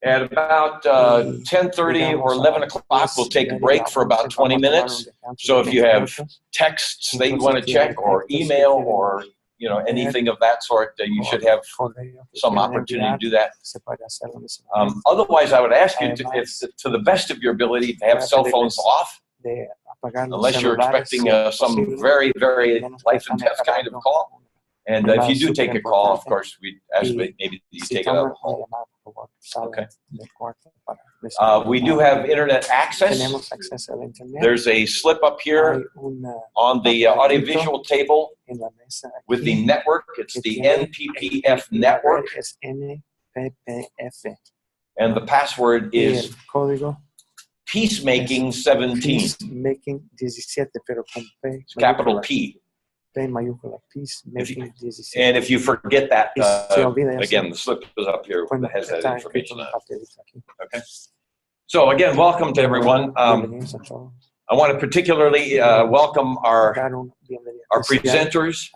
At about 10:30 or 11 o'clock, we'll take a break for about 20 minutes. So if you have texts that you want to check or email or anything of that sort, you should have some opportunity to do that. Otherwise, I would ask you to the best of your ability to have cell phones off, unless you're expecting some very, very life and death kind of call. And if you do take a call, of course, we ask maybe you take it out of home. Okay. We do have internet access. There's a slip up here on the audiovisual table with the network. It's the NPPF network. And the password is Peacemaking 17. Capital P. And if you forget that, again, the slip is up here that has that information on it. Okay. So again, welcome to everyone. I want to particularly welcome our presenters.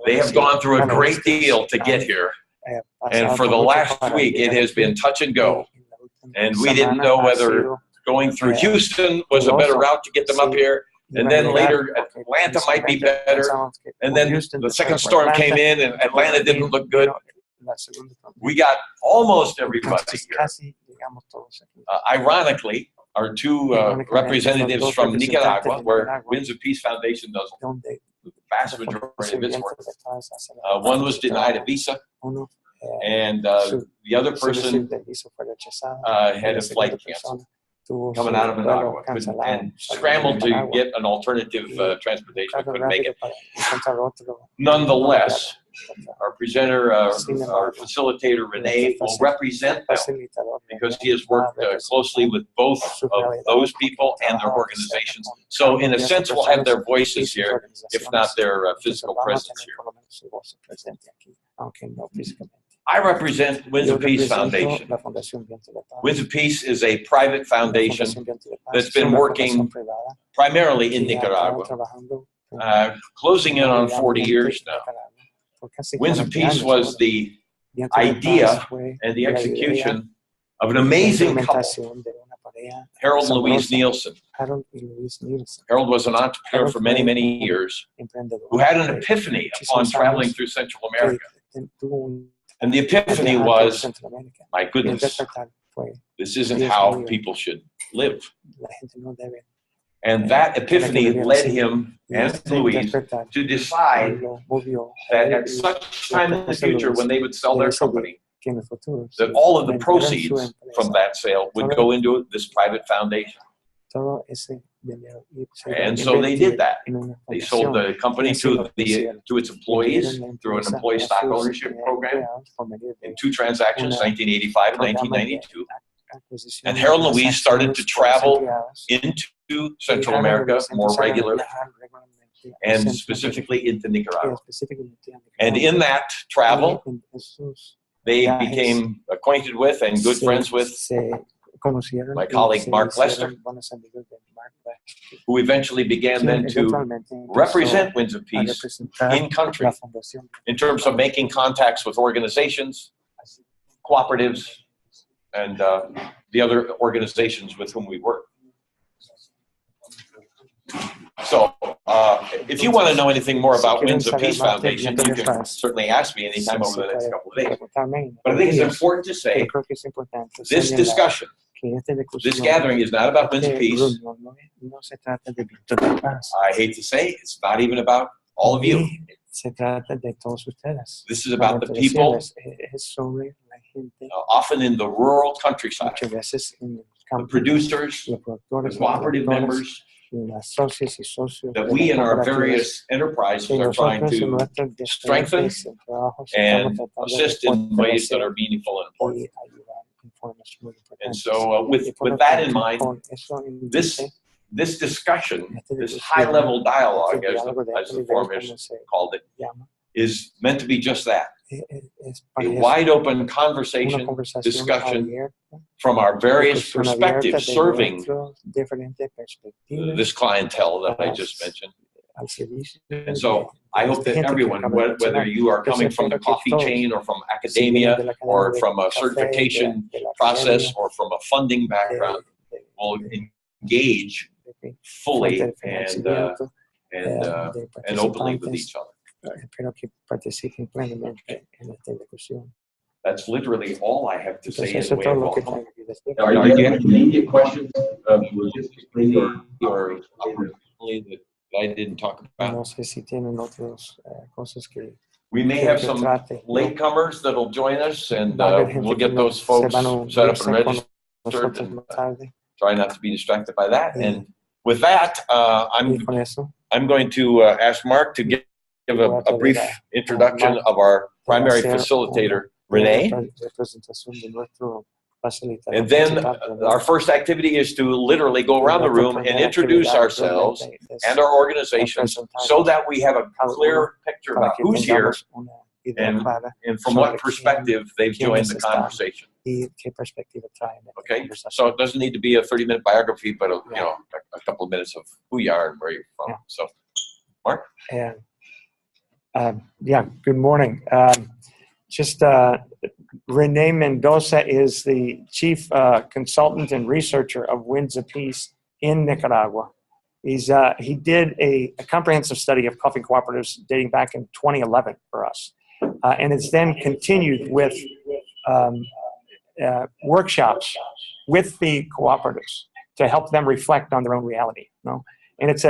They have gone through a great deal to get here. And for the last week, it has been touch and go. And we didn't know whether going through Houston was a better route to get them up here. And then later, Atlanta might be better. And then the second storm came in, and Atlanta didn't look good. We got almost everybody here. Ironically, our two representatives from Nicaragua, where Winds of Peace Foundation does the vast majority of its work. One was denied a visa, and the other person had a flight canceled. Coming out of Managua and scrambled to get an alternative transportation, couldn't make it. Nonetheless, our presenter, our facilitator, Renee, will represent them because he has worked closely with both of those people and their organizations. So in a sense, we'll have their voices here, if not their physical presence here. I represent Winds of Peace Foundation. Winds of Peace is a private foundation that's been working primarily in Nicaragua, closing in on 40 years now. Winds of Peace was the idea and the execution of an amazing couple, Harold and Louise Nielsen. Harold was an entrepreneur for many, many years who had an epiphany upon traveling through Central America. And the epiphany was, my goodness, this isn't how people should live. And that epiphany led him and Louise to decide that at such time in the future when they would sell their company, that all of the proceeds from that sale would go into this private foundation. And so they did that. They sold the company to its employees through an employee stock ownership program in two transactions, 1985 and 1992. And Harold and Louise started to travel into Central America more regularly, and specifically into Nicaragua. And in that travel, they became acquainted with and good friends with my colleague Mark Lester, who eventually began then to represent Winds of Peace in country in terms of making contacts with organizations, cooperatives, and the other organizations with whom we work. So if you want to know anything more about Winds of Peace Foundation, you can certainly ask me anytime over the next couple of days. But I think it's important to say this discussion, this gathering is not about Winds of Peace. I hate to say, it's not even about all of you. This is about the people, often in the rural countryside, the producers, the cooperative members, that we in our various enterprises are trying to strengthen and assist in ways that are meaningful and important. And so with that in mind, this discussion, this high-level dialogue, as the forum has called it, is meant to be just that. A wide-open conversation, discussion from our various perspectives, serving this clientele that I just mentioned, And so I hope that everyone, whether you are coming from the coffee chain or from academia or from a certification process or from a funding background, will engage fully and openly with each other. Espero que participen plenamente en esta discusión. That's literally all I have to say in Entonces, eso the es way todo of lo que welcome. tengo que decir. Do you have immediate questions or opportunity that I didn't talk about? No sé si tienen otras cosas que We may have some latecomers that'll join us, and we'll get those folks set up and registered. And, try not to be distracted by that. And with that, I'm going to ask Mark to give a brief introduction of our primary facilitator, Renee. And then our first activity is to literally go around the room and introduce ourselves and our organizations so that we have a clear picture about who's here and from what perspective they've joined the conversation. Okay, so it doesn't need to be a 30-minute biography, but a couple of minutes of who you are and where you're from. So, Mark? Good morning. Renee Mendoza is the chief consultant and researcher of Winds of Peace in Nicaragua. He did a comprehensive study of coffee cooperatives dating back in 2011 for us. And it's then continued with workshops with the cooperatives to help them reflect on their own reality. And it's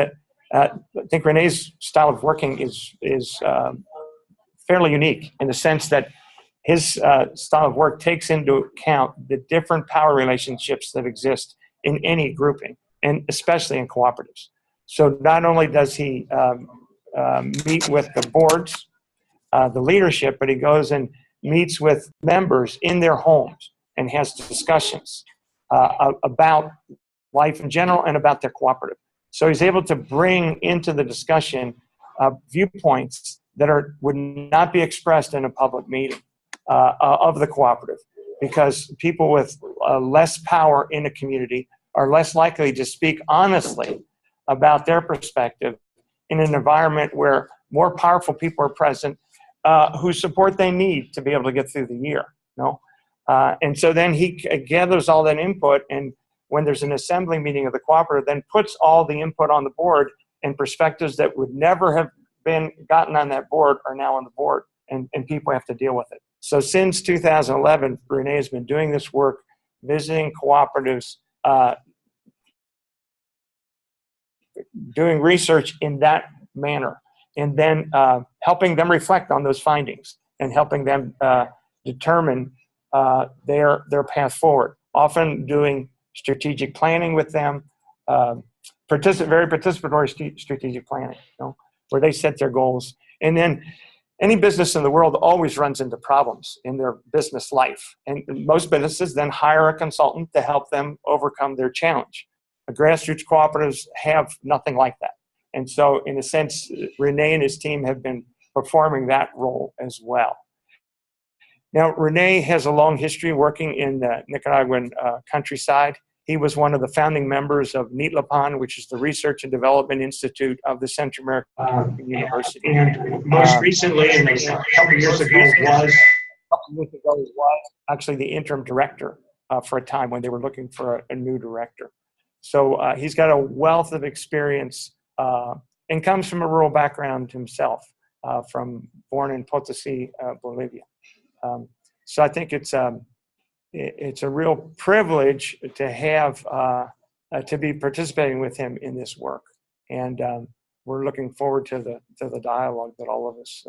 I think Renee's style of working is fairly unique in the sense that his style of work takes into account the different power relationships that exist in any grouping, and especially in cooperatives. So not only does he meet with the boards, the leadership, but he goes and meets with members in their homes and has discussions about life in general and about their cooperative. So he's able to bring into the discussion viewpoints that would not be expressed in a public meeting of the cooperative, because people with less power in a community are less likely to speak honestly about their perspective in an environment where more powerful people are present whose support they need to be able to get through the year. And so then he gathers all that input, and when there's an assembly meeting of the cooperative, then puts all the input on the board, and perspectives that would never have been gotten on that board are now on the board, and people have to deal with it. So since 2011, Renee has been doing this work, visiting cooperatives, doing research in that manner, and then helping them reflect on those findings and helping them determine their path forward. Often doing strategic planning with them, very participatory strategic planning, where they set their goals. And then any business in the world always runs into problems in their business life. And most businesses then hire a consultant to help them overcome their challenge. The grassroots cooperatives have nothing like that. And so in a sense, Renee and his team have been performing that role as well. Now, Renee has a long history working in the Nicaraguan countryside. He was one of the founding members of NITLAPAN, which is the Research and Development Institute of the Central American University. And most recently, a couple of years ago, was actually the interim director for a time when they were looking for a new director. So he's got a wealth of experience and comes from a rural background himself, born in Potosí, Bolivia. So I think it's a real privilege to have to be participating with him in this work, and we're looking forward to the dialogue that all of us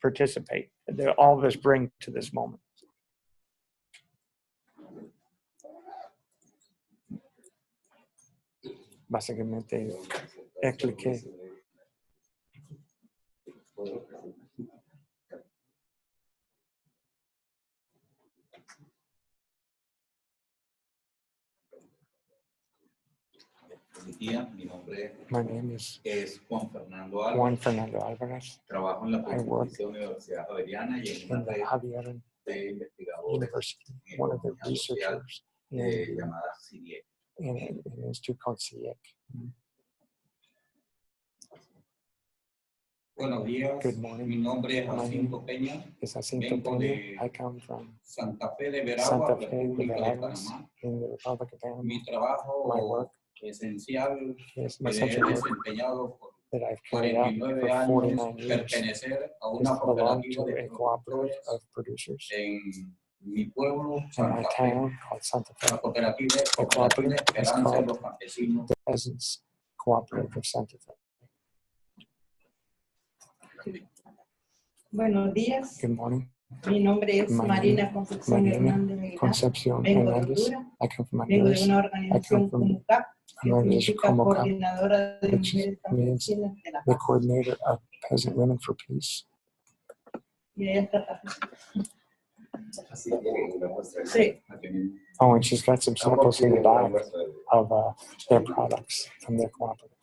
participate, that all of us bring to this moment. Básicamente expliqué. Mi nombre es Juan Fernando Álvarez. Trabajo en la Pontificia Universidad Javeriana y en una red de investigadores One of the researchers llamada CIEC. in an institute called CIEC. Buenos días. Good morning. Mi nombre es My name Jacinto Peña. is Jacinto Vengo Peña. de I come from Santa Fe de Veragua, Santa Fe de República de Veraguas Panamá. in the Republic of Panama. Mi My trabajo work esencial is que my he essential work desempeñado por that I've carried out 49 for años 49 years pertenecer a is una to belong cooperativa to de a cooperative productores of producers en mi pueblo, in my Santa Fe. town called Santa Fe. La cooperativa The cooperative is Esperanza de called los Campesinos. the Peasants Cooperative of Santa Fe. Buenos días. Good morning. Mi nombre es My name Marina is Concepción Marina Hernández Aguilar. Concepcion Vengo de Hernandez. Honduras. I come from Vengo de Honduras. una organización from COMUCAP, que an organization significa COMUCAP, Coordinadora de which Mujeres means Campesinas de la the Paz. coordinator of Peasant Women for Peace. Y ella está Así tienen una muestra. Sí. Oh, and she's got some samples in the back of their products from their cooperative.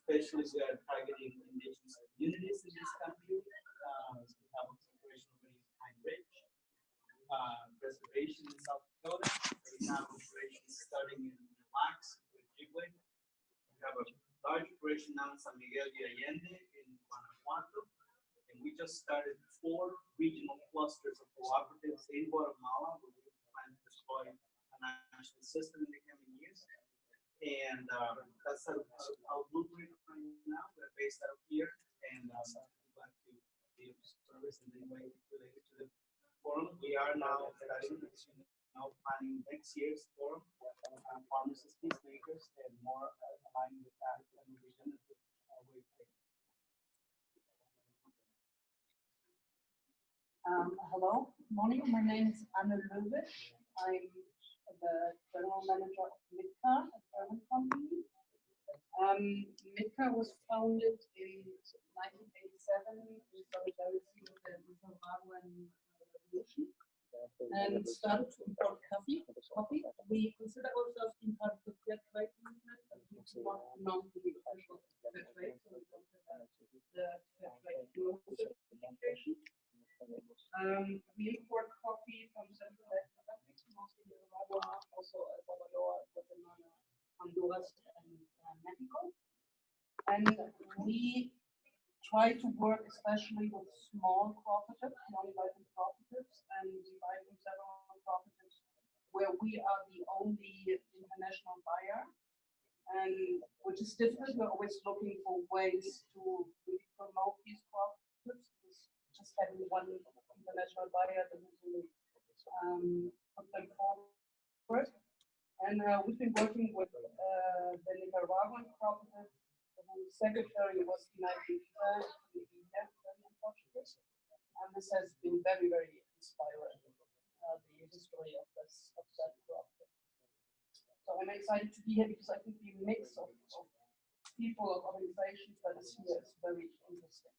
especially we are targeting indigenous communities in this country. We have a operation already in Pine Ridge, preservation in South Dakota. We have operations starting in Mille Lacs, Ojibwe. We have a large operation now in San Miguel de Allende in Guanajuato. And we just started 4 regional clusters of cooperatives in Guatemala, where we plan to deploy a national system in the coming years. And that's our blueprint right now. We're based out here, and we'd like to be of service in any way related to the forum. We are now studying, planning next year's forum, farmers as peacemakers, and more aligned with that and regenerative way of thinking. Hello, morning. My name is Anna Löwitsch. I'm the general manager of MITCA, a German company. MITCA was founded in 1987 in solidarity with the Nicaraguan revolution and started to import coffee. We consider ourselves being part of the fair trade movement, but we do not belong to the official fair trade, so we don't have the fair trade certification. We import coffee from Central America, mostly Nicaragua, also El Salvador, Guatemala, Honduras, and Mexico. And we try to work especially with small cooperatives, non-vibrant cooperatives, and divide them several cooperatives where we are the only international buyer, and which is different. We're always looking for ways to really promote these cooperatives. Just having one international buyer doesn't really put them forward. And we've been working with the Nicaraguan cooperative, whose secretary was United in Portuguese. And this has been very, very inspiring, the history of that cooperative. So I'm excited to be here because I think the mix of people, of organizations that is here is very interesting.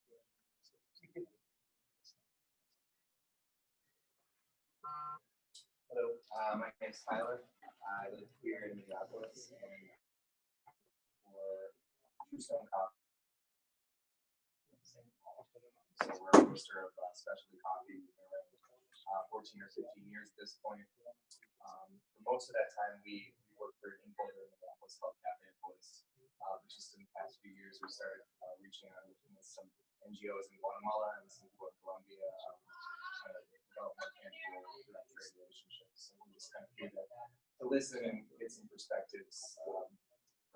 Hello, my name is Tyler. I live here in Minneapolis and for Keystone Coffee. So we're a roaster of specialty coffee. We've been around 14 or 15 years at this point. For most of that time, we worked for an importer in Minneapolis called Cafe Voice. Just in the past few years, we started reaching out with some NGOs in Guatemala and some people in Colombia. Develop more tangible direct trade relationships. So we're just kind of here to listen and get some perspectives from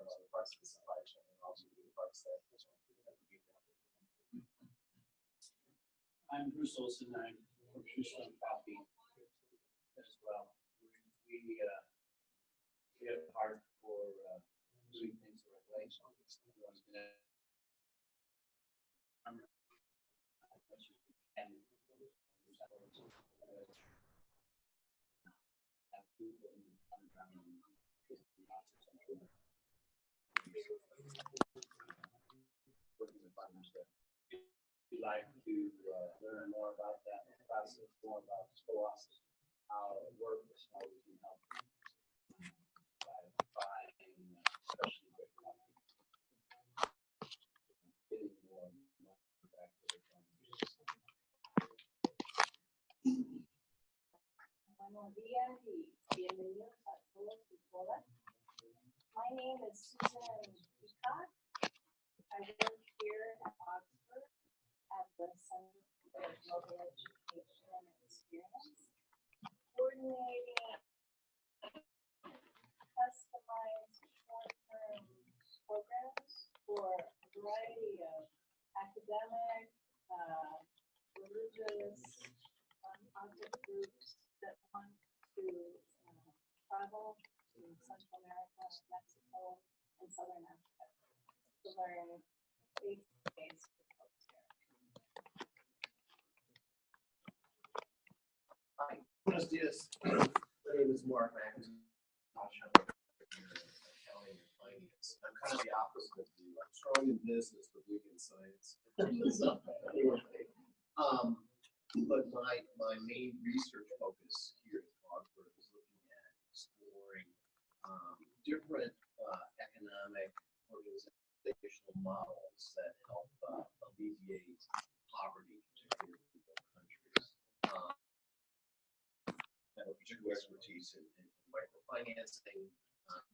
other parts of the supply chain and also the parts that we get. I'm Bruce Olson. I'm from Keystone Coffee as well. We have a heart for doing things the right way. Everyone's been as much as we can. Have people in the underground and lots of central working with farmers there. We'd like to learn more about that process, more about SCOAS, how it works, how we can help by buying especially good coffee, getting more money back to the farmers. Buenos días y bienvenidos a todos y todas. My name is Susan Peacock. I work here at Oxford at the Center for Global Education and Experience, coordinating customized short-term programs for a variety of academic, religious, nonprofit groups that want to travel to Central America, Mexico, and Southern Africa to learn face-to-face with folks here. Hi, buenos dias. My name is Mark Mackins. Accounting and finance. I'm kind of the opposite of you. I'm strong in business but weak in science. So, anyway, but my main research focus here at Oxford is looking at exploring different economic organizations organizational models that help alleviate poverty, particularly in rural countries. I have particular expertise in microfinancing,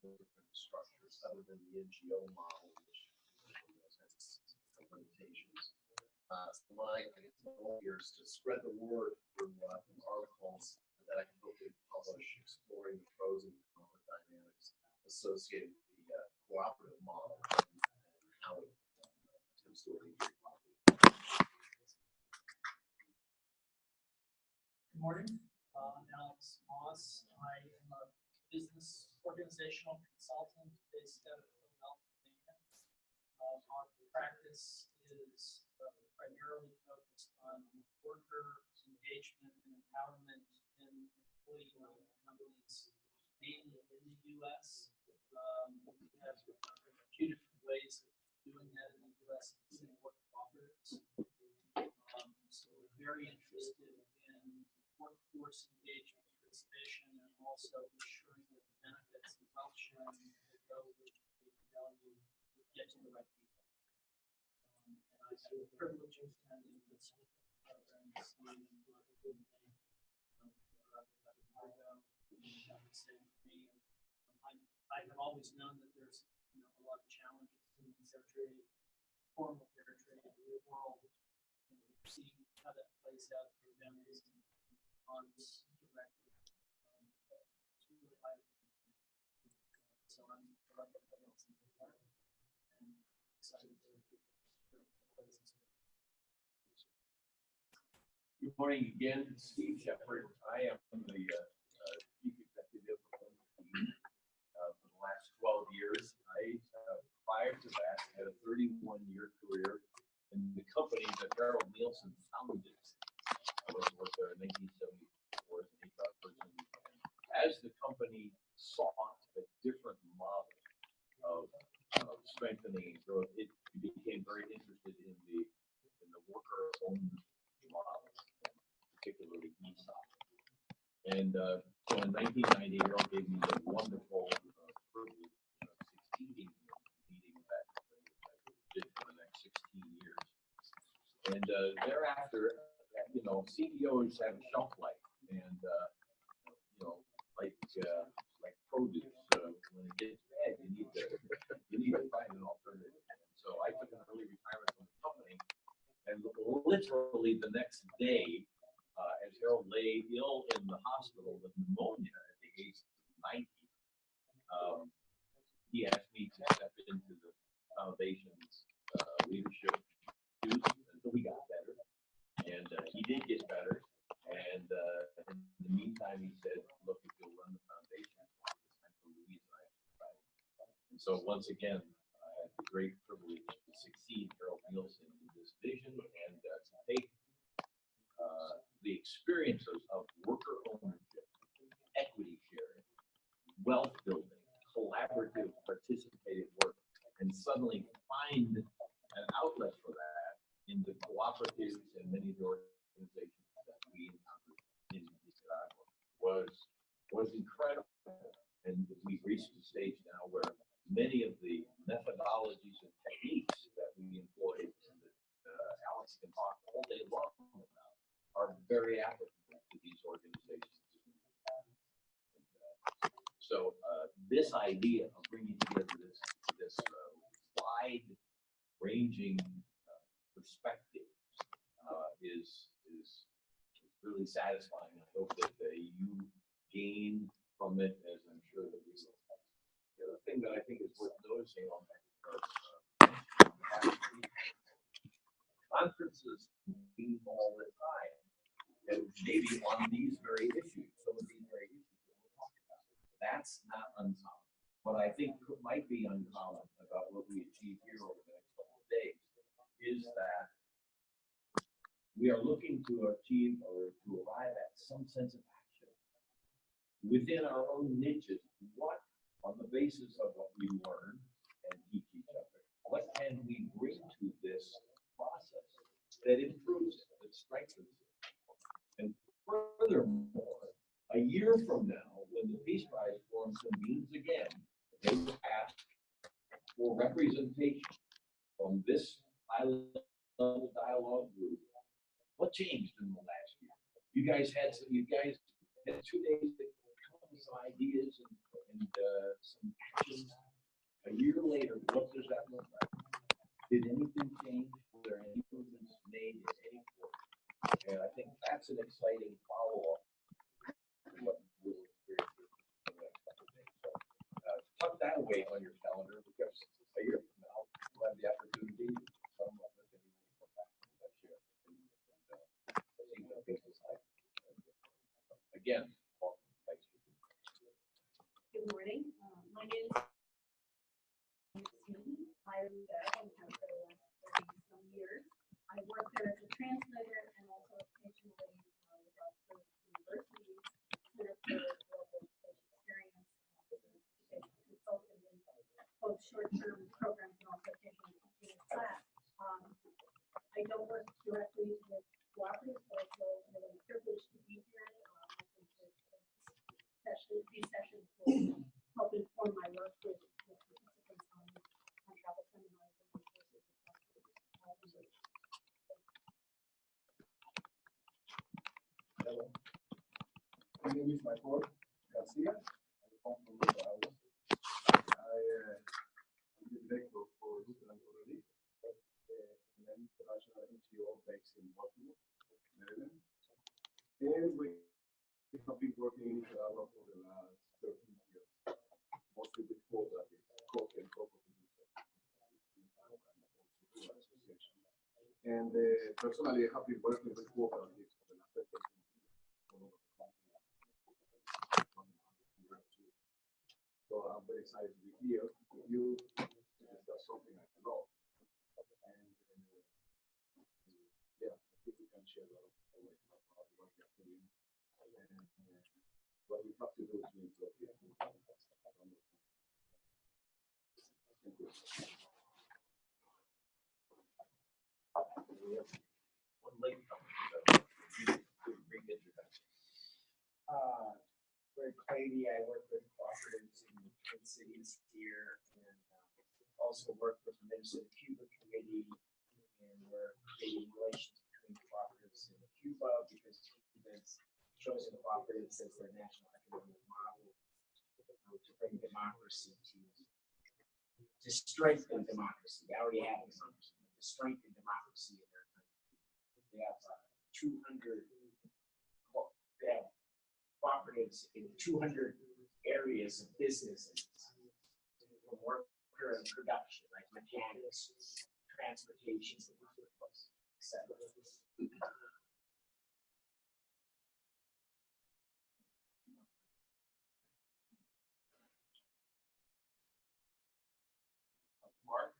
different structures other than the NGO model, which has some limitations. So my goal here is to spread the word through articles that I can hopefully publish exploring the pros and cons dynamics associated with the cooperative model and how it attempts to alleviate poverty. Good morning. I'm Alex Moss. I am a business organizational consultant based out of Philadelphia. Our practice is primarily focused on worker engagement and empowerment in employee-owned companies, mainly in the U.S. We have a few different ways of doing that in the U.S., including work cooperatives. So we're very interested in workforce engagement, participation, and also ensuring that the benefits and wealth sharing that go with creating value get to the right people. And I have the privilege of attending this program this evening. I have always known that there's a lot of challenges in the fair trade, formal fair trade world. And we're seeing how that plays out for families and funds directly. It's really high. So I'm and excited to Good morning again, Steve Shepard. I am the Chief Executive of McKee for the last 12 years. Prior to that, had a 31-year career in the company that Harold Nielsen founded. I worked there in 1974 as an HR person. And as the company sought a different model of strengthening and growth, it became very interested in the worker-owned model, particularly ESOP. And so in 1990, Harold gave me the wonderful privilege of succeeding in leading that company, which I did for the next 16 years. And thereafter, CEOs have a shelf life, and like produce, when it gets bad, you need to find an alternative. And so I took an early retirement from the company, and literally the next day, as Harold lay ill in the hospital with pneumonia at the age of 90, he asked me to step into the foundation's leadership duties until he got better. And he did get better. And in the meantime, he said, look, if you'll run the foundation, it's time for Louise and I to try. And so once again, I had the great privilege to succeed Harold Nielsen in this vision and to take the experiences of worker ownership, equity sharing, wealth building, collaborative, participative work, and suddenly find an outlet for that in the cooperatives and many of the organizations that we encountered in Nicaragua was incredible. And we've reached a stage now where many of the methodologies and techniques that we employ, and that Alex can talk all day long about, are very applicable to these organizations. So this idea of bringing together this wide-ranging perspective is really satisfying. I hope that you gain from it, as I'm sure that we will. The other thing that I think is worth noticing on that conferences meet all the time, and maybe on these very issues, some of these very issues that we're talking about. That's not uncommon. What I think might be uncommon about what we achieve here over the next couple of days is that we are looking to achieve or to arrive at some sense of action within our own niches. What, on the basis of what we learn and teach each other, what can we bring to this process that improves it, that strengthens it? And furthermore, a year from now, when the Peace Prize Forum convenes again, they will ask for for representation from this high-level dialogue group. What changed in the last year? You guys had 2 days to come up with some ideas and some actions. A year later, what does that look like? Did anything change? Were there any improvements made in any quarter? And I think that's an exciting follow-up to what we'll experience in the next couple of days. So tuck that away on your calendar because a year from now, we'll have the opportunity to come up with any that year and see what business like. Again, welcome. Thanks. Good morning. My name is Susan. I was there and have for the last 30 some years. I worked there as a translator and also occasionally with Oxford University Center for Global Experience as a consultant in both short-term programs and also taking a class. I don't work directly with cooperatives, but I feel really privileged to be here. These sessions will help inform my work with participants on travel seminars and courses. Hello. My name is Michael Garcia. I come from Nicaragua. I'm the director for Lutheran already, an international NGO based in Baltimore, Maryland. And we have been working in Nicaragua for the last 13 years, mostly with cooperatives, coffee and cocoa producers, and personally, I have been working with cooperatives for the last 13 years all over the country. So I'm very excited to be here with you to discuss something I love. And yeah, I think we can share a lot of information about what we are doing. What we have to do to improve it. Thank you. One late Greg Clady. I work with cooperatives in Twin Cities here, and also work with the Minnesota Cuba Committee, and we're creating relations between cooperatives in Cuba because Cuba's chosen cooperatives as their national economic model to bring democracy to strengthen democracy. They already have democracy, but to strengthen democracy in their country. They have 200 cooperatives in 200 areas of businesses, from worker and production, like mechanics, transportation, etc. Mark,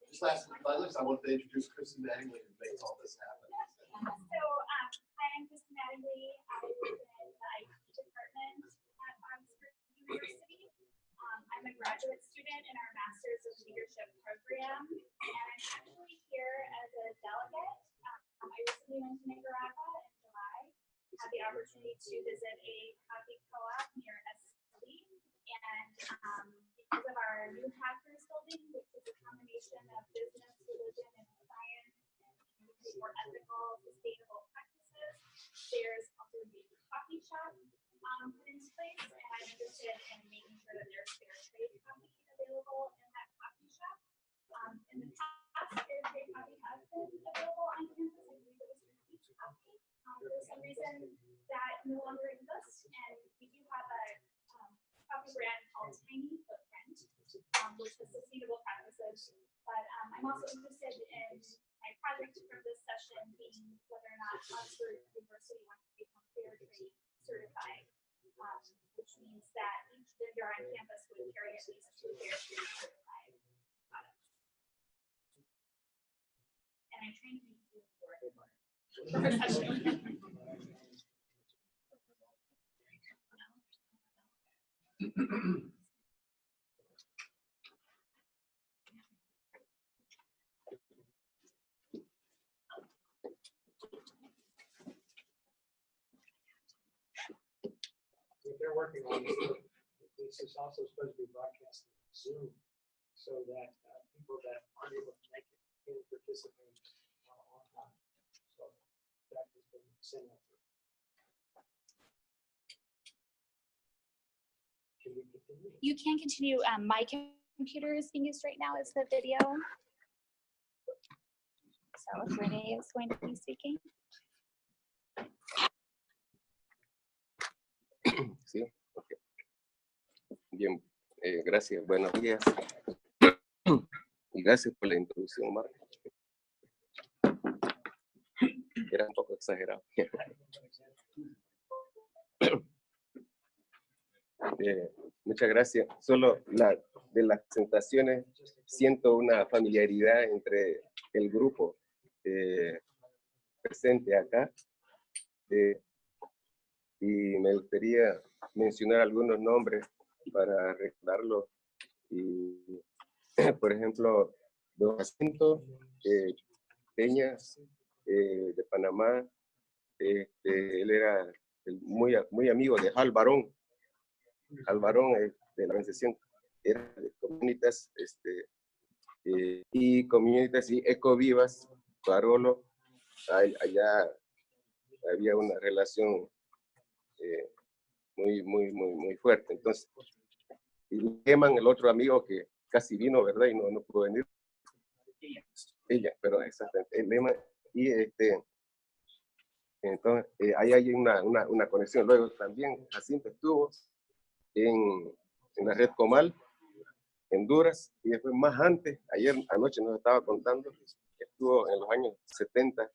just last but I wanted to introduce Kristen Mattingly, who makes all this happen. Hi, I'm Kristen Mattingly. I work in the IT department at Oxford University. I'm a graduate student in our Masters of Leadership program, and I'm actually here as a delegate. I recently went to Nicaragua in July, had the opportunity to visit a coffee co-op near Escalí, and because of our new Hackers building, which is a combination of business, religion, and science, and more ethical, sustainable practices, there's also a new coffee shop put into place, and I'm interested in making sure that there's fair trade coffee available in that coffee shop. In the past, fair trade coffee has been available on campus. I believe it was Beach Coffee. For some reason, that no longer exists, and we do have a coffee brand called Tiny Footprint, which is sustainable practices. But I'm also interested in my project from this session being whether or not Oxford University wants to become fair trade certified, which means that each vendor on campus would carry at least 2 fair trade certified products. And I'm trying to make it for What they're working on is this is also supposed to be broadcast Zoom so that people that aren't able to make it can participate online. So that has been sent out. Can we continue? You can continue. My computer is being used right now as the video. So if Renee is going to be speaking. Sí, okay. Bien, gracias, buenos días. Y gracias por la introducción, Marco. Era un poco exagerado. Muchas gracias. Solo de las presentaciones siento una familiaridad entre el grupo presente acá. Y me gustaría mencionar algunos nombres para recordarlos. Y, por ejemplo, don Jacinto Peña, de Panamá. Él era muy amigo de Hal Barón. Hal Barón de la organización era de Comunitas y Comunitas y Ecovivas, Barolo. Allá había una relación muy fuerte. Entonces, y Eman, el otro amigo que casi vino, ¿verdad? Y no pudo venir. Ella, pero exactamente. El Eman, y entonces, ahí hay una conexión. Luego también Jacinto estuvo en la red Comal, en Honduras, y después más antes, ayer anoche nos estaba contando, estuvo en los años 70,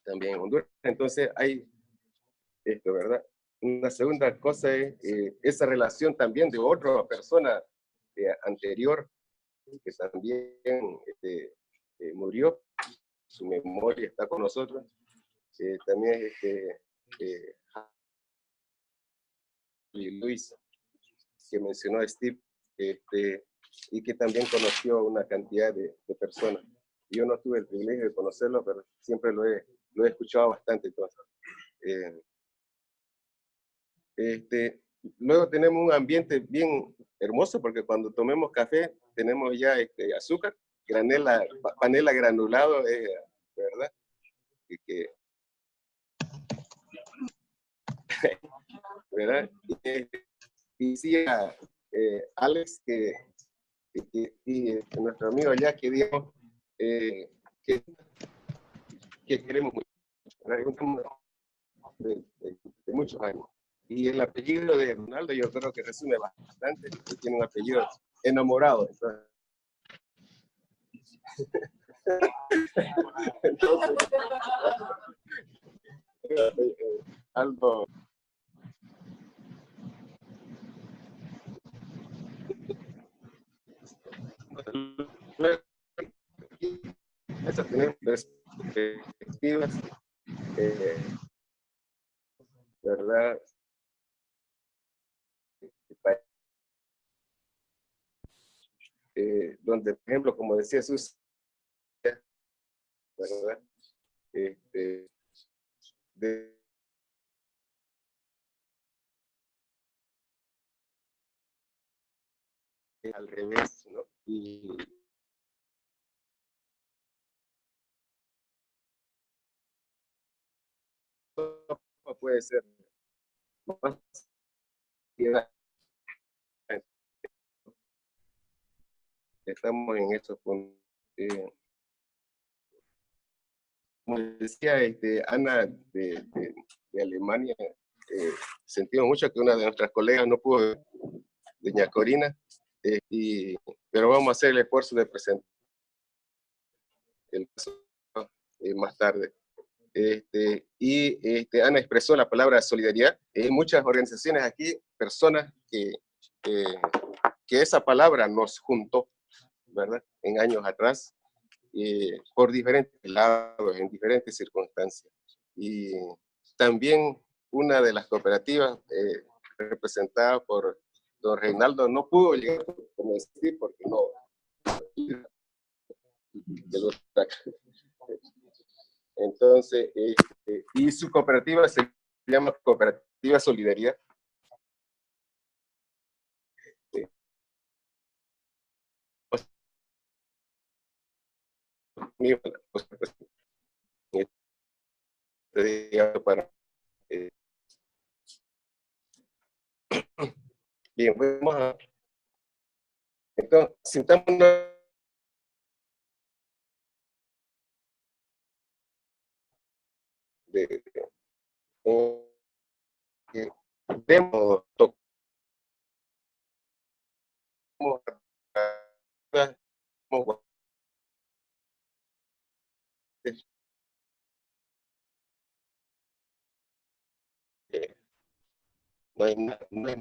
también en Honduras. Entonces hay esto, ¿verdad? Una segunda cosa es esa relación también de otra persona anterior, que también murió, su memoria está con nosotros, también Luis, que mencionó a Steve, y que también conoció una cantidad de personas. Yo no tuve el privilegio de conocerlo, pero siempre lo he escuchado bastante. Entonces, luego tenemos un ambiente bien hermoso, porque cuando tomemos café tenemos ya azúcar, panela granulado, ¿verdad? ¿Verdad? Y decía Alex y nuestro amigo allá que dijo que queremos mucho, de muchos años. Y el apellido de Ronaldo yo creo que resume bastante, porque tiene un apellido enamorado. Entonces, algo... Esas tenemos perspectivas, ¿verdad? Donde, por ejemplo, como decía Sus, ¿verdad? Al revés, ¿no? Y puede ser más estamos en estos puntos. Como decía Ana de Alemania, sentimos mucho que una de nuestras colegas no pudo, doña Corina, pero vamos a hacer el esfuerzo de presentar el caso más tarde. Ana expresó la palabra solidaridad. Hay muchas organizaciones aquí, personas que esa palabra nos juntó, ¿verdad? En años atrás, por diferentes lados, en diferentes circunstancias. Y también una de las cooperativas representada por don Reinaldo no pudo llegar, como decir, porque no. Entonces, y su cooperativa se llama Cooperativa Solidaridad. conmigo en la próxima presentación. Este día para, bien, vamos a, entonces, sintámonos de, demos, tocamos, no hay, no hay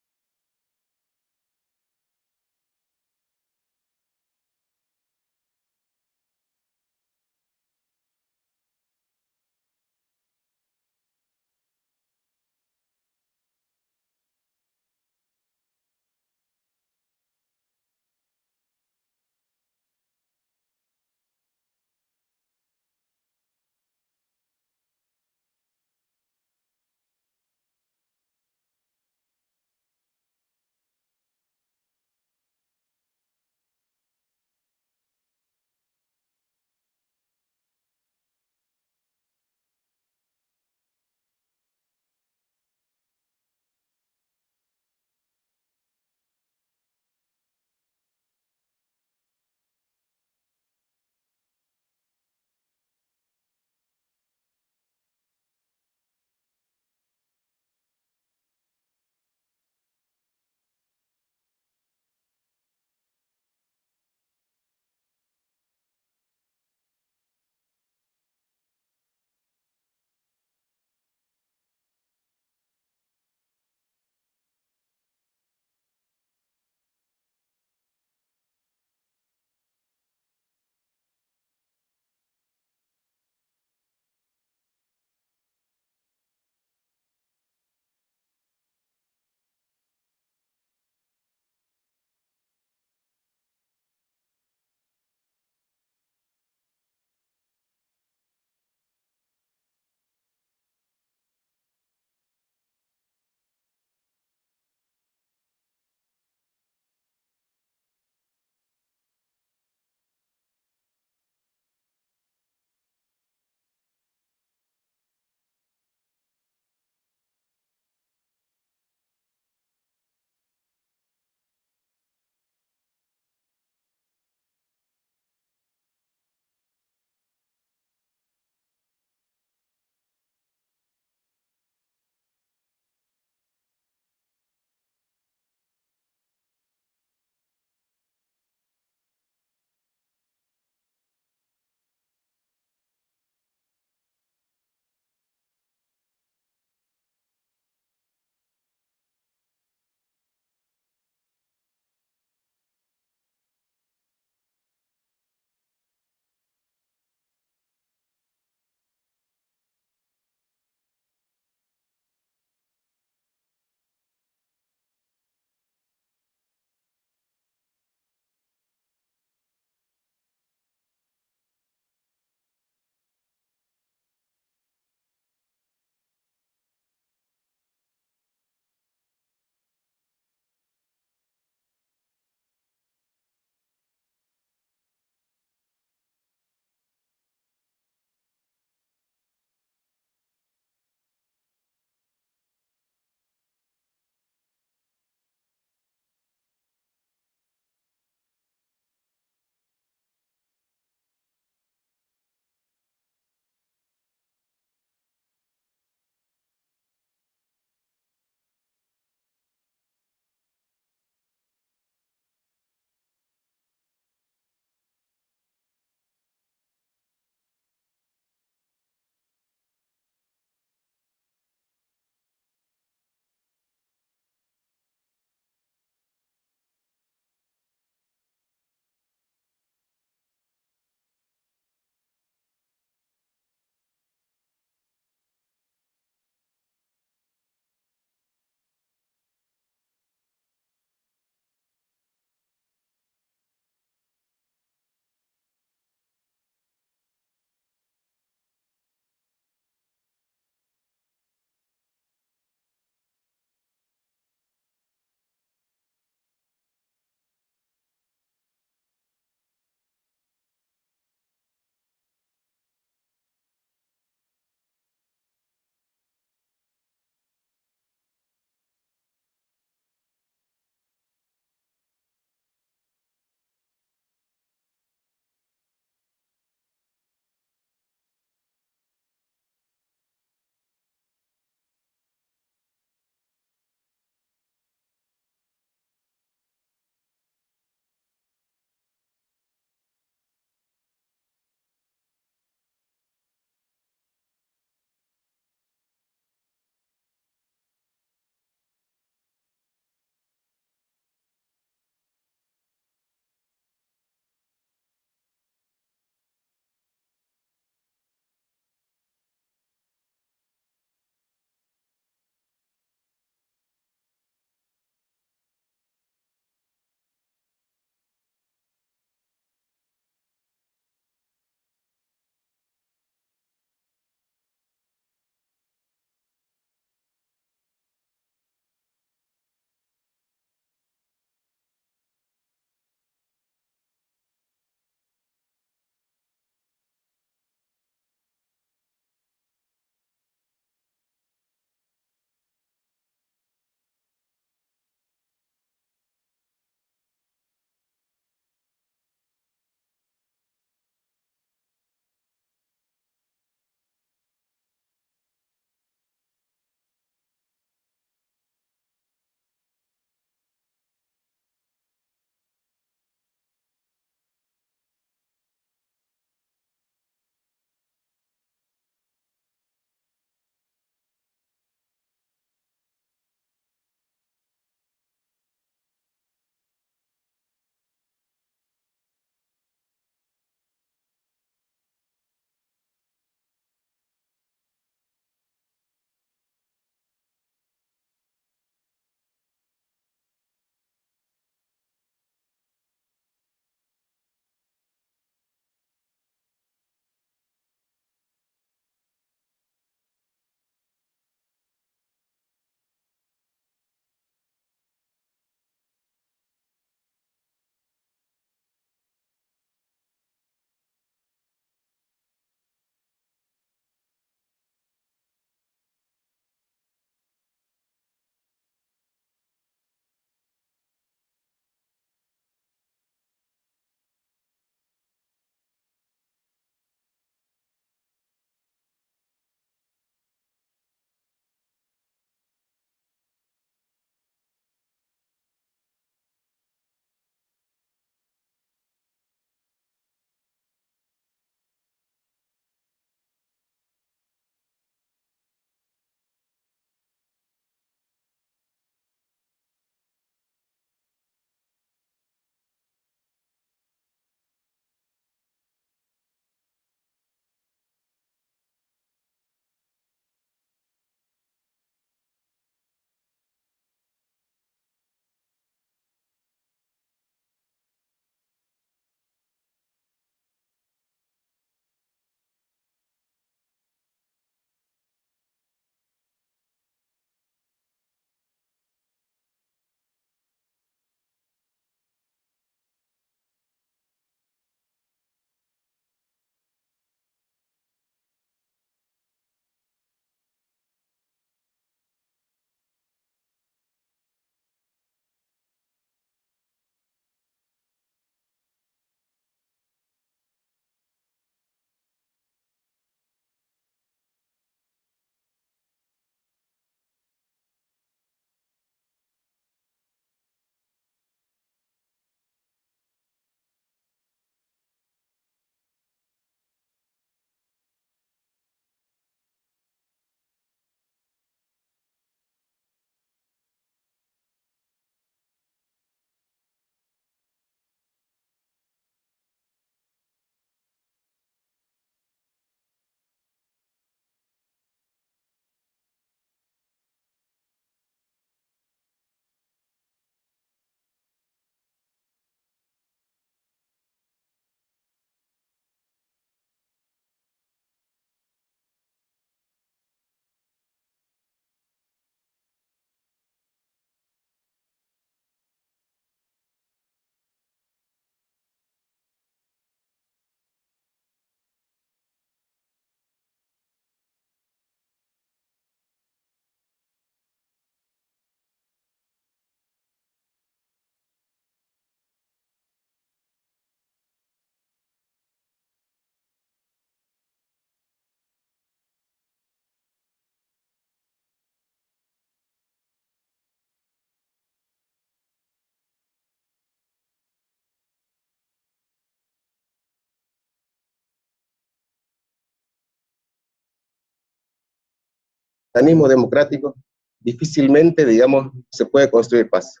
mecanismos democráticos, difícilmente, digamos, se puede construir paz.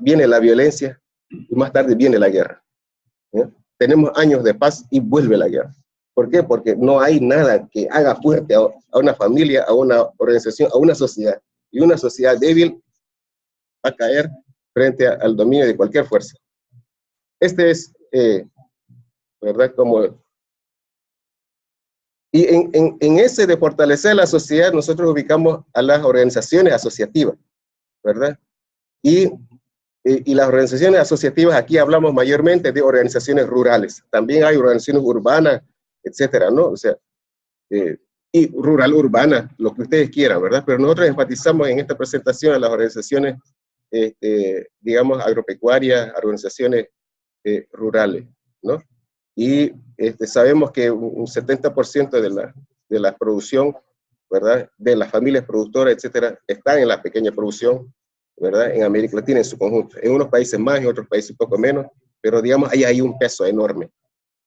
Viene la violencia y más tarde viene la guerra. Tenemos años de paz y vuelve la guerra. ¿Por qué? Porque no hay nada que haga fuerte a una familia, a una organización, a una sociedad. Y una sociedad débil va a caer frente al dominio de cualquier fuerza. Este es, ¿verdad? Como... Y en ese de fortalecer la sociedad, nosotros ubicamos a las organizaciones asociativas, ¿verdad? Y las organizaciones asociativas, aquí hablamos mayormente de organizaciones rurales. También hay organizaciones urbanas, etcétera, ¿no? O sea, y rural, urbana, lo que ustedes quieran, ¿verdad? Pero nosotros enfatizamos en esta presentación a las organizaciones, digamos, agropecuarias, organizaciones rurales, ¿no? Y sabemos que un 70% de la producción, ¿verdad? De las familias productoras, etcétera, están en la pequeña producción, ¿verdad? En América Latina en su conjunto. En unos países más, en otros países un poco menos, pero digamos, ahí hay un peso enorme,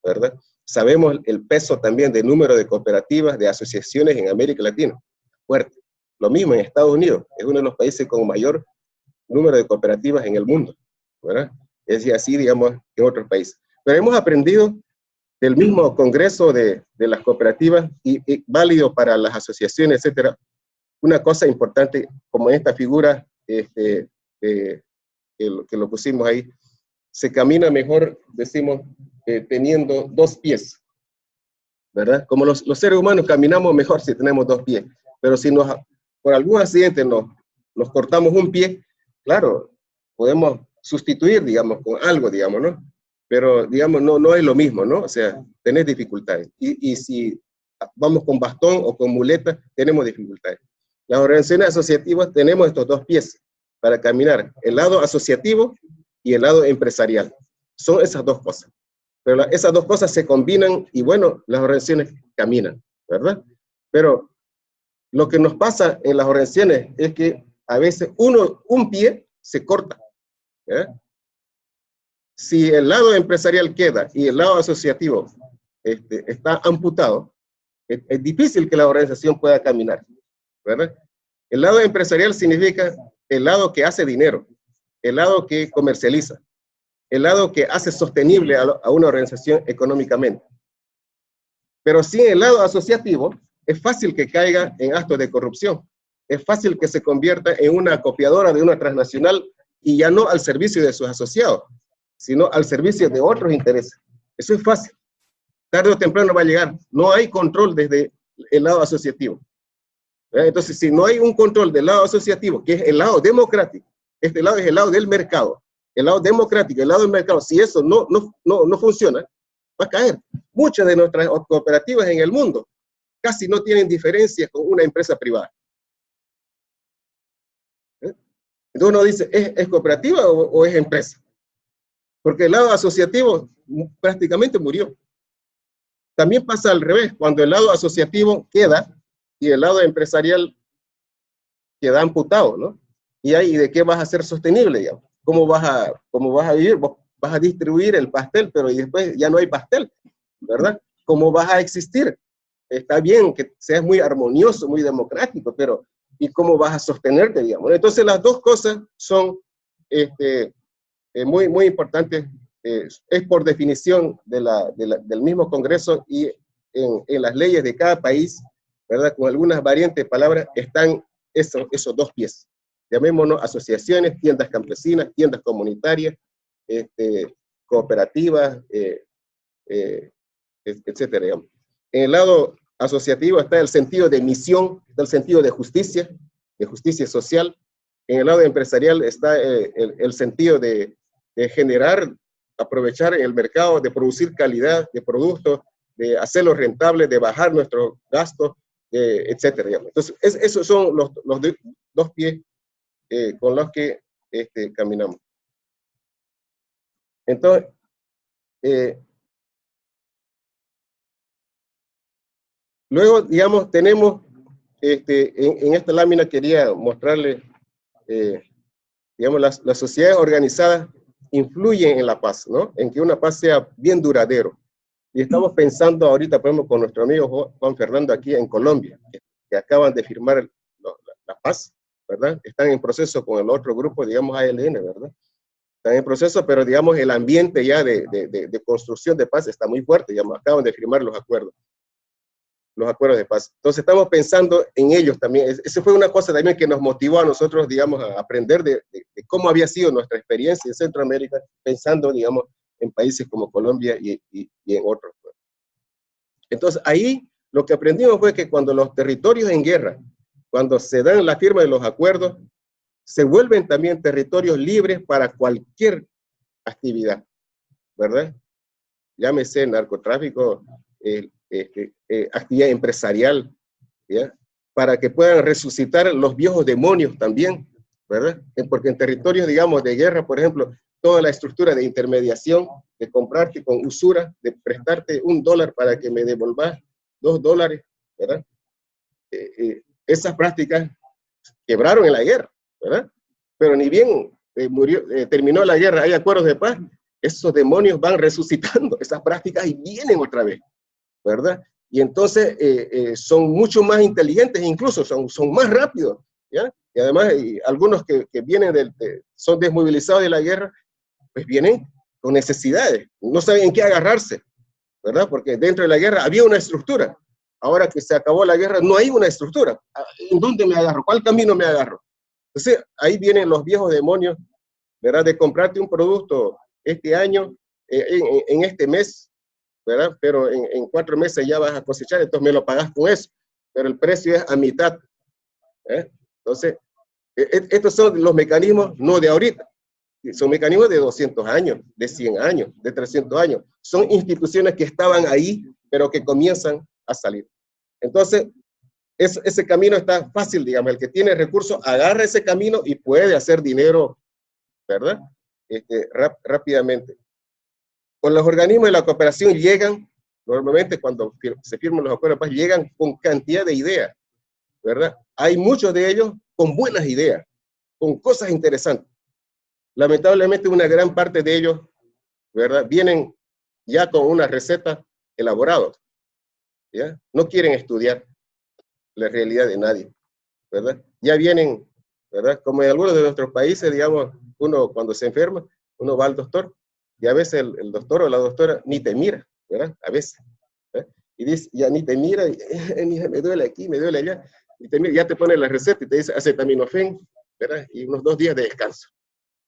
¿verdad? Sabemos el peso también del número de cooperativas, de asociaciones en América Latina, fuerte. Lo mismo en Estados Unidos, es uno de los países con mayor número de cooperativas en el mundo, ¿verdad? Es decir, así, digamos, en otros países. Pero hemos aprendido del mismo Congreso de las cooperativas y válido para las asociaciones, etcétera, una cosa importante, como esta figura que lo pusimos ahí, se camina mejor, decimos, teniendo dos pies, ¿verdad? Como los seres humanos caminamos mejor si tenemos dos pies, pero si por algún accidente nos cortamos un pie, claro, podemos sustituir, digamos, con algo, digamos, ¿no? Pero, digamos, no es lo mismo, ¿no? O sea, tenés dificultades. Y si vamos con bastón o con muleta, tenemos dificultades. Las organizaciones asociativas tenemos estos dos pies para caminar, el lado asociativo y el lado empresarial. Son esas dos cosas. Pero esas dos cosas se combinan y, bueno, las organizaciones caminan, ¿verdad? Pero lo que nos pasa en las organizaciones es que a veces un pie se corta, ¿verdad? Si el lado empresarial queda y el lado asociativo está amputado, es difícil que la organización pueda caminar, ¿verdad? El lado empresarial significa el lado que hace dinero, el lado que comercializa, el lado que hace sostenible a una organización económicamente. Pero sin el lado asociativo, es fácil que caiga en actos de corrupción, es fácil que se convierta en una copiadora de una transnacional y ya no al servicio de sus asociados, sino al servicio de otros intereses. Eso es fácil. Tarde o temprano va a llegar. No hay control desde el lado asociativo. Entonces, si no hay un control del lado asociativo, que es el lado democrático, este lado es el lado del mercado, el lado democrático, el lado del mercado, si eso no funciona, va a caer. Muchas de nuestras cooperativas en el mundo casi no tienen diferencias con una empresa privada. Entonces uno dice, ¿es cooperativa o es empresa? Porque el lado asociativo prácticamente murió. También pasa al revés, cuando el lado asociativo queda y el lado empresarial queda amputado, ¿no? Y ahí, ¿de qué vas a ser sostenible, digamos? ¿Cómo vas a vivir? Vos vas a distribuir el pastel, pero después ya no hay pastel, ¿verdad? ¿Cómo vas a existir? Está bien que seas muy armonioso, muy democrático, pero ¿y cómo vas a sostenerte, digamos? Entonces las dos cosas son muy importantes. Es por definición del mismo Congreso y en las leyes de cada país, ¿verdad? Con algunas variantes de palabras están esos dos pies. Llamémonos asociaciones, tiendas campesinas, tiendas comunitarias, cooperativas, etcétera, digamos. En el lado asociativo está el sentido de misión, está el sentido de justicia social. En el lado empresarial está el sentido de generar, aprovechar el mercado, de producir calidad de productos, de hacerlo rentable, de bajar nuestros gastos, etcétera, digamos. Entonces, esos son los dos pies con los que caminamos. Entonces, luego, digamos, tenemos, en esta lámina quería mostrarles, digamos, las sociedades organizadas influyen en la paz, ¿no? En que una paz sea bien duradero. Y estamos pensando ahorita, por ejemplo, con nuestro amigo Juan Fernando aquí en Colombia. que acaban de firmar la paz, ¿verdad? Están en proceso con el otro grupo, digamos ALN, ¿verdad? Están en proceso, pero digamos el ambiente ya de construcción de paz está muy fuerte, digamos, acaban de firmar los acuerdos de paz. Entonces estamos pensando en ellos también. Esa fue una cosa también que nos motivó a nosotros, digamos, a aprender de cómo había sido nuestra experiencia en Centroamérica, pensando, digamos, en países como Colombia y en otros. Entonces ahí lo que aprendimos fue que cuando los territorios en guerra, cuando se dan la firma de los acuerdos, se vuelven también territorios libres para cualquier actividad, ¿verdad? Llámese narcotráfico, actividad empresarial, ¿ya? Para que puedan resucitar los viejos demonios también, ¿verdad? Porque en territorios, digamos, de guerra, por ejemplo, toda la estructura de intermediación, de comprarte con usura, de prestarte $1 para que me devolvas $2, ¿verdad? Esas prácticas quebraron en la guerra, ¿verdad? Pero ni bien terminó la guerra, hay acuerdos de paz, esos demonios van resucitando, esas prácticas y vienen otra vez, ¿verdad? Y entonces son mucho más inteligentes, incluso son más rápidos, ¿ya? Y además algunos que vienen son desmovilizados de la guerra, pues vienen con necesidades, no saben en qué agarrarse, ¿verdad? Porque dentro de la guerra había una estructura, ahora que se acabó la guerra no hay una estructura. ¿En dónde me agarro? ¿Cuál camino me agarro? Entonces ahí vienen los viejos demonios, ¿verdad? De comprarte un producto este año, en este mes, ¿verdad? Pero en 4 meses ya vas a cosechar, entonces me lo pagas con eso, pero el precio es a mitad, ¿eh? Entonces, estos son los mecanismos no de ahorita, son mecanismos de 200 años, de 100 años, de 300 años. Son instituciones que estaban ahí, pero que comienzan a salir. Entonces, ese camino está fácil, digamos, el que tiene recursos agarra ese camino y puede hacer dinero, ¿verdad? Rápidamente. Con los organismos de la cooperación llegan, normalmente cuando se firman los acuerdos de paz, llegan con cantidad de ideas, ¿verdad? Hay muchos de ellos con buenas ideas, con cosas interesantes. Lamentablemente una gran parte de ellos, ¿verdad? Vienen ya con una receta elaborada, ¿ya? No quieren estudiar la realidad de nadie, ¿verdad? Ya vienen, ¿verdad? Como en algunos de nuestros países, digamos, uno cuando se enferma, uno va al doctor, y a veces el doctor o la doctora ni te mira, ¿verdad? A veces, ¿verdad? Y dice, ya ni te mira, y, me duele aquí, me duele allá, y te mira, ya te pone la receta y te dice acetaminofén, ¿verdad? Y unos 2 días de descanso.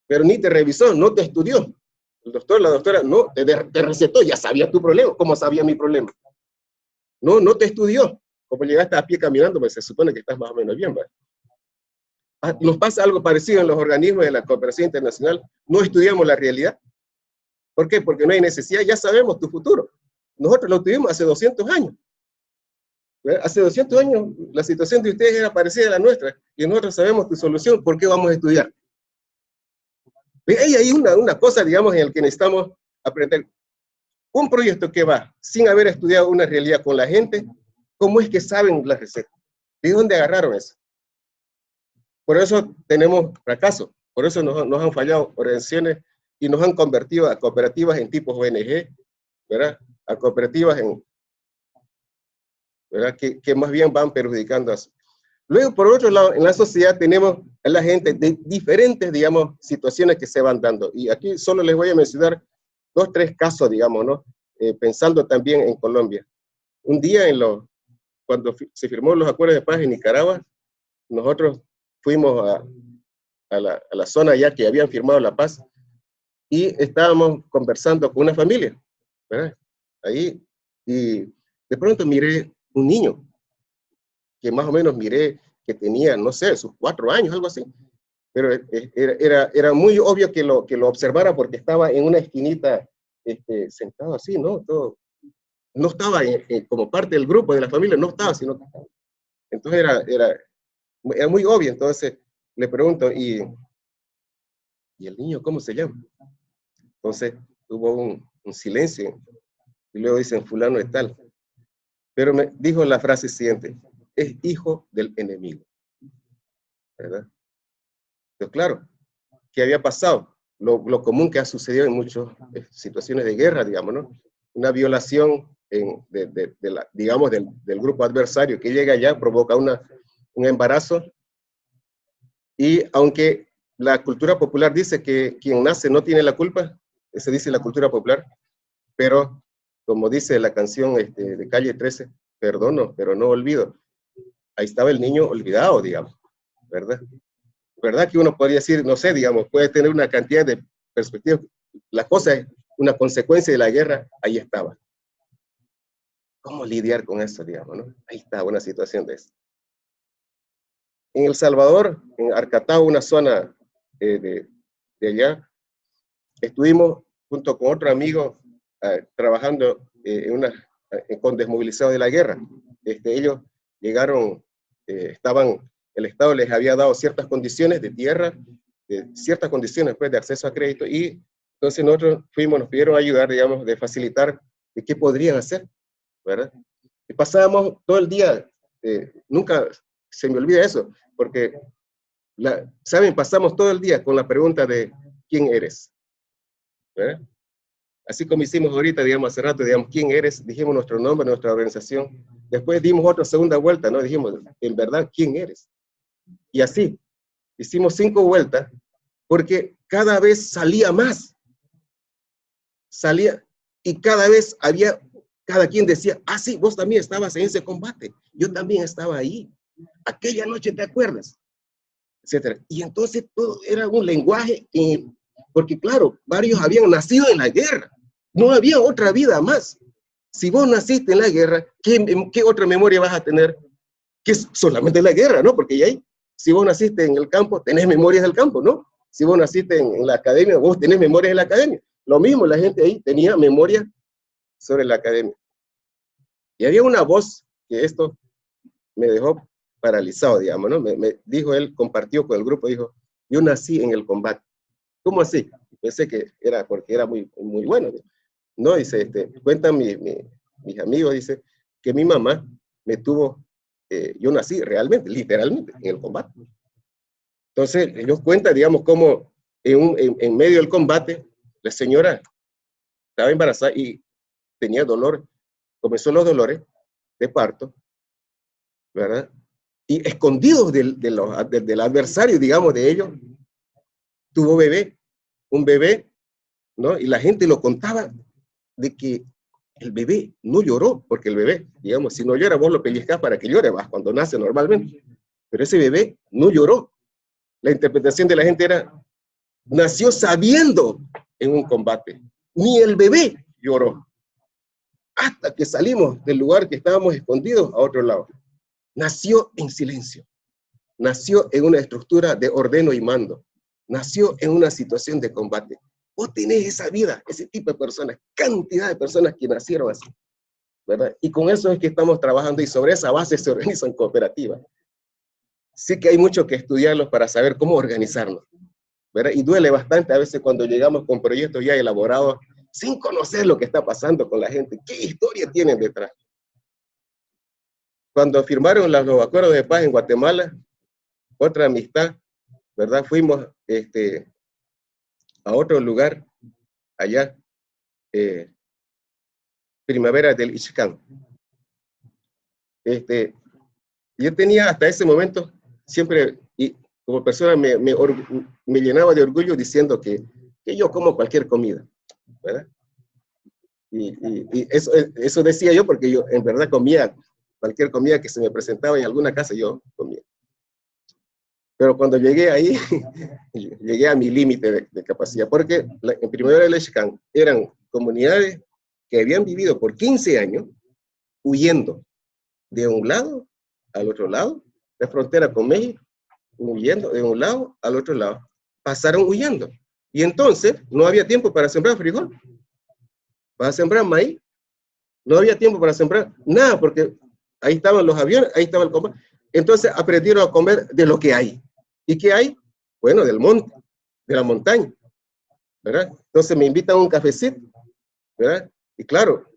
Pero ni te revisó, no te estudió. El doctor, la doctora, no, te recetó, ya sabía tu problema, ¿cómo sabía mi problema? No te estudió. Como llegaste a pie caminando, pues se supone que estás más o menos bien, ¿verdad? Nos pasa algo parecido en los organismos de la cooperación internacional. No estudiamos la realidad. ¿Por qué? Porque no hay necesidad, ya sabemos tu futuro. Nosotros lo tuvimos hace 200 años. Hace 200 años la situación de ustedes era parecida a la nuestra y nosotros sabemos tu solución. ¿Por qué vamos a estudiar? Hay ahí una cosa, digamos, en la que necesitamos aprender. Un proyecto que va sin haber estudiado una realidad con la gente, ¿cómo es que saben la receta? ¿De dónde agarraron eso? Por eso tenemos fracaso, por eso nos han fallado organizaciones y nos han convertido a cooperativas en tipos ONG, ¿verdad? A cooperativas ¿verdad? Que más bien van perjudicando a eso. Luego, por otro lado, en la sociedad tenemos a la gente de diferentes, digamos, situaciones que se van dando. Y aquí solo les voy a mencionar 2, 3 casos, digamos, ¿no? Pensando también en Colombia. Un día, cuando se firmó los acuerdos de paz en Nicaragua, nosotros fuimos a la zona ya que habían firmado la paz y estábamos conversando con una familia, ¿verdad? Ahí, y de pronto miré un niño que más o menos miré que tenía, no sé, sus 4 años, algo así. Pero era muy obvio que lo observara porque estaba en una esquinita sentado así, ¿no? No estaba como parte del grupo, de la familia, no estaba, sino que estaba. Entonces era muy obvio. Entonces le pregunto, ¿y el niño cómo se llama? Entonces hubo un silencio y luego dicen, fulano es tal. Pero me dijo la frase siguiente, es hijo del enemigo, ¿verdad? Entonces, claro, ¿qué había pasado? Lo común que ha sucedido en muchas situaciones de guerra, digamos, ¿no? Una violación digamos, del grupo adversario que llega allá, provoca un embarazo. Y aunque la cultura popular dice que quien nace no tiene la culpa, se dice la cultura popular, pero como dice la canción de Calle 13, perdono, pero no olvido. Ahí estaba el niño olvidado, digamos, ¿verdad? ¿Verdad que uno podría decir, no sé, digamos, puede tener una cantidad de perspectivas? La cosa es una consecuencia de la guerra, ahí estaba. ¿Cómo lidiar con eso, digamos, no? Ahí está una situación de eso. En El Salvador, en Arcatao, una zona de allá, estuvimos junto con otro amigo trabajando con desmovilizados de la guerra. Ellos llegaron, el Estado les había dado ciertas condiciones de tierra, ciertas condiciones pues, de acceso a crédito, y entonces nosotros nos pidieron ayudar, digamos, de facilitar de qué podrían hacer, ¿verdad? Y pasábamos todo el día, nunca se me olvida eso, porque, ¿saben? Pasamos todo el día con la pregunta de ¿quién eres? ¿Verdad? Así como hicimos ahorita, digamos, hace rato, digamos, ¿quién eres? Dijimos nuestro nombre, nuestra organización. Después dimos otra segunda vuelta, ¿no? Dijimos, en verdad, ¿quién eres? Y así, hicimos 5 vueltas, porque cada vez salía más. Salía, y cada vez cada quien decía, ah, sí, vos también estabas en ese combate. Yo también estaba ahí. Aquella noche, ¿te acuerdas? Etcétera. Y entonces todo era un lenguaje, porque claro, varios habían nacido en la guerra. No había otra vida más. Si vos naciste en la guerra, ¿qué otra memoria vas a tener? Que es solamente la guerra, ¿no? Porque ahí, si vos naciste en el campo, tenés memorias del campo, ¿no? Si vos naciste en la academia, vos tenés memorias de la academia. Lo mismo, la gente ahí tenía memoria sobre la academia. Y había una voz que esto me dejó paralizado, digamos, ¿no? Me dijo él, compartió con el grupo, dijo, yo nací en el combate. ¿Cómo así? Pensé que era porque era muy, muy bueno. No, dice, cuentan mis amigos, dice, que mi mamá me tuvo, yo nací realmente, literalmente, en el combate. Entonces, ellos cuentan, digamos, cómo en medio del combate, la señora estaba embarazada y tenía dolor, comenzó los dolores de parto, ¿verdad? Y escondidos del adversario, digamos, de ellos, tuvo un bebé, ¿no? Y la gente lo contaba de que el bebé no lloró, porque el bebé, digamos, si no llora, vos lo pellizcás para que llore, vas, cuando nace normalmente. Pero ese bebé no lloró. La interpretación de la gente era, nació sabiendo en un combate. Ni el bebé lloró. Hasta que salimos del lugar que estábamos escondidos a otro lado. Nació en silencio. Nació en una estructura de ordeno y mando. Nació en una situación de combate. Vos tenés esa vida, ese tipo de personas, cantidad de personas que nacieron así, ¿verdad? Y con eso es que estamos trabajando y sobre esa base se organizan cooperativas. Sí que hay mucho que estudiarlos para saber cómo organizarnos, ¿verdad? Y duele bastante a veces cuando llegamos con proyectos ya elaborados sin conocer lo que está pasando con la gente, qué historia tienen detrás. Cuando firmaron los acuerdos de paz en Guatemala, otra amistad, ¿verdad? Fuimos a otro lugar, allá, Primavera del Ixcán. Yo tenía hasta ese momento, siempre, y como persona me llenaba de orgullo diciendo que yo como cualquier comida, ¿verdad? Y eso decía yo porque yo en verdad comía cualquier comida que se me presentaba en alguna casa, yo comía. Pero cuando llegué ahí, llegué a mi límite de capacidad, porque en Primavera del Ixcán eran comunidades que habían vivido por 15 años huyendo de un lado al otro lado, de frontera con México, huyendo de un lado al otro lado. Pasaron huyendo. Y entonces no había tiempo para sembrar frijol, para sembrar maíz. No había tiempo para sembrar nada, porque ahí estaban los aviones, ahí estaba el combate. Entonces aprendieron a comer de lo que hay. ¿Y qué hay? Bueno, del monte, de la montaña, ¿verdad? Entonces me invitan a un cafecito, ¿verdad? Y claro,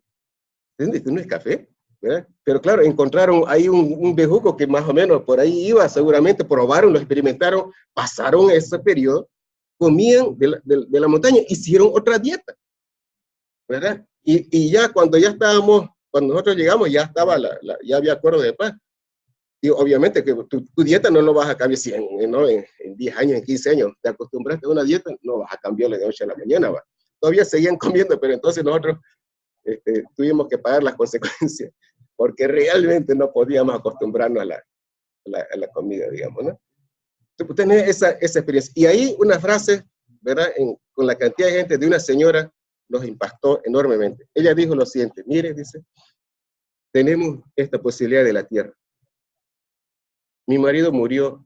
¿esto no es café? ¿Verdad? Pero claro, encontraron ahí un bejuco que más o menos por ahí iba, seguramente probaron, lo experimentaron, pasaron ese periodo, comían de la montaña, hicieron otra dieta, ¿verdad? Y ya cuando ya estábamos cuando nosotros llegamos ya estaba ya había acuerdo de paz. Y obviamente que tu dieta no lo vas a cambiar ¿no? en 10 años, en 15 años. Te acostumbraste a una dieta, no vas a cambiarla de 8 a la mañana. ¿Va? Todavía seguían comiendo, pero entonces nosotros tuvimos que pagar las consecuencias, porque realmente no podíamos acostumbrarnos a la comida, digamos, ¿no? Entonces, tener esa experiencia. Y ahí una frase, ¿verdad? Con la cantidad de gente de una señora nos impactó enormemente. Ella dijo lo siguiente, mire, dice, tenemos esta posibilidad de la tierra. Mi marido murió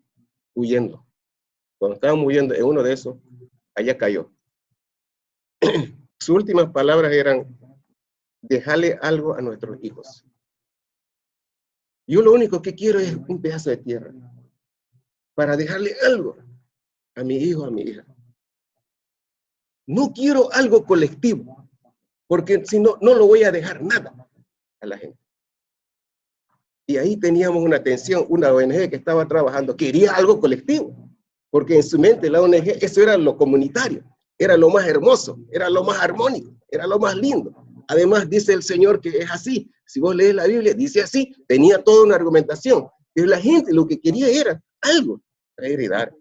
huyendo. Cuando estaban huyendo en uno de esos, allá cayó. Sus últimas palabras eran, dejarle algo a nuestros hijos. Yo lo único que quiero es un pedazo de tierra para dejarle algo a mi hijo, a mi hija. No quiero algo colectivo, porque si no, no lo voy a dejar nada a la gente. Y ahí teníamos una tensión, una ONG que estaba trabajando, quería algo colectivo, porque en su mente la ONG, eso era lo comunitario, era lo más hermoso, era lo más armónico, era lo más lindo. Además, dice el Señor que es así. Si vos lees la Biblia, dice así, tenía toda una argumentación. Pero la gente lo que quería era algo para heredar.